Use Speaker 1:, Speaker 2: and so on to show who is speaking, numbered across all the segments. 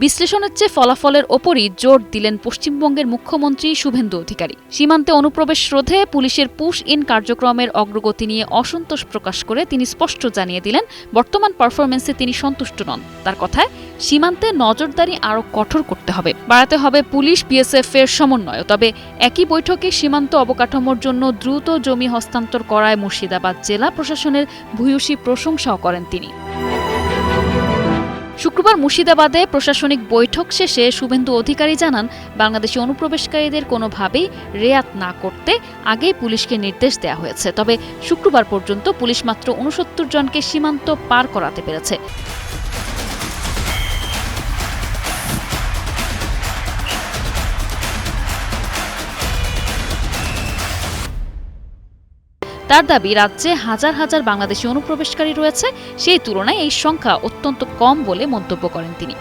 Speaker 1: বিশ্লেষণের চেয়ে ফলাফলের ওপরই জোর দিলেন পশ্চিমবঙ্গের মুখ্যমন্ত্রী শুভেন্দু অধিকারী। সীমান্তে অনুপ্রবেশ রোধে পুলিশের পুশ ইন কার্যক্রমের অগ্রগতি নিয়ে অসন্তোষ প্রকাশ করে তিনি স্পষ্ট জানিয়ে দিলেন, বর্তমান পারফরমেন্সে তিনি সন্তুষ্ট নন। তার কথায়, সীমান্তে নজরদারি আরও কঠোর করতে হবে, বাড়াতে হবে পুলিশ বিএসএফ এর সমন্বয়। তবে একই বৈঠকে সীমান্ত অবকাঠামোর জন্য দ্রুত জমি হস্তান্তর করায় মুর্শিদাবাদ জেলা প্রশাসনের ভূয়সী প্রশংসাও করেন তিনি। শুক্রবার মুর্শিদাবাদে প্রশাসনিক বৈঠক শেষে শুভেন্দু অধিকারী জানান, বাংলাদেশি অনুপ্রবেশকারীদের কোনোভাবেই রেয়াত না করতে আগেই পুলিশকে নির্দেশ দেওয়া হয়েছে। তবে শুক্রবার পর্যন্ত পুলিশ মাত্র ৬৯ জনকে সীমান্ত পার করাতে পেরেছে। তার দাবি, রাজ্যে হাজার হাজার বাংলাদেশি অনুপ্রবেশকারী রয়েছে, সেই তুলনায় এই সংখ্যা অত্যন্ত কম বলে মন্তব্য করেন তিনি।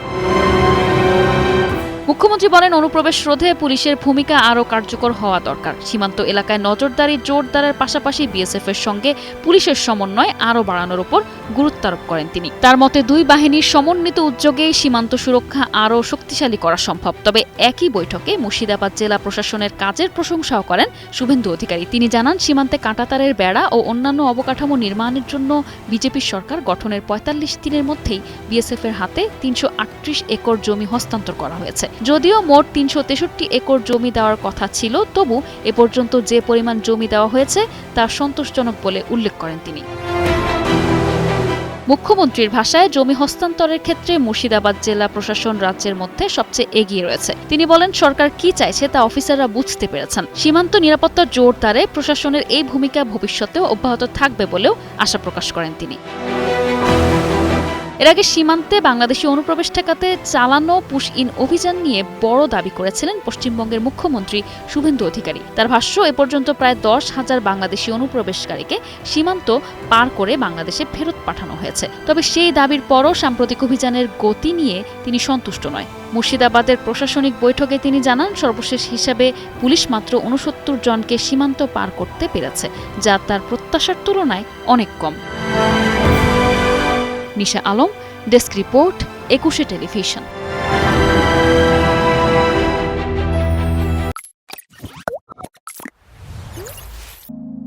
Speaker 1: মুখ্যমন্ত্রী বলেন, অনুপ্রবেশ রোধে পুলিশের ভূমিকা আরও কার্যকর হওয়া দরকার। সীমান্ত এলাকায় নজরদারি জোরদারের পাশাপাশি বিএসএফ এর সঙ্গে পুলিশের সমন্বয় আরও বাড়ানোর উপর গুরুত্ব আরোপ করেন তিনি। তার মতে, দুই বাহিনীর সমন্বিত উদ্যোগেই সীমান্ত সুরক্ষা আরও শক্তিশালী করা সম্ভব। তবে একই বৈঠকে মুর্শিদাবাদ জেলা প্রশাসনের কাজের প্রশংসাও করেন শুভেন্দু অধিকারী। তিনি জানান, সীমান্তে কাঁটাতারের বেড়া ও অন্যান্য অবকাঠামো নির্মাণের জন্য বিজেপি সরকার গঠনের ৪৫ দিনের মধ্যেই বিএসএফ এর হাতে ৩৩৮ একর জমি হস্তান্তর করা হয়েছে। যদিও মোট ৩৬৩ একর জমি দেওয়ার কথা ছিল, তবু এ পর্যন্ত যে পরিমাণ জমি দেওয়া হয়েছে তা সন্তোষজনক বলে উল্লেখ করেন তিনি। মুখ্যমন্ত্রীর ভাষায়, জমি হস্তান্তরের ক্ষেত্রে মুর্শিদাবাদ জেলা প্রশাসন রাজ্যের মধ্যে সবচেয়ে এগিয়ে রয়েছে। তিনি বলেন, সরকার কি চাইছে তা অফিসাররা বুঝতে পেরেছেন। সীমান্ত নিরাপত্তা জোরদারে প্রশাসনের এই ভূমিকা ভবিষ্যতেও অব্যাহত থাকবে বলেও আশা প্রকাশ করেন তিনি। এর আগে সীমান্তে বাংলাদেশি অনুপ্রবেশ ঠেকাতে চালানো পুশ ইন অভিযান নিয়ে বড় দাবি করেছিলেন পশ্চিমবঙ্গের মুখ্যমন্ত্রী শুভেন্দু অধিকারী। তার ভাষ্য, এ পর্যন্ত প্রায় ১০,০০০ বাংলাদেশি অনুপ্রবেশকারীকে সীমান্ত পার করে বাংলাদেশে ফেরত পাঠানো হয়েছে। তবে সেই দাবির পরও সাম্প্রতিক অভিযানের গতি নিয়ে তিনি সন্তুষ্ট নয়। মুর্শিদাবাদের প্রশাসনিক বৈঠকে তিনি জানান, সর্বশেষ হিসাবে পুলিশ মাত্র ৬৯ জনকে সীমান্ত পার করতে পেরেছে, যা তার প্রত্যাশার তুলনায় অনেক কম। নিশা আলম, ডেস্ক রিপোর্ট, ২১শে টেলিভিশন।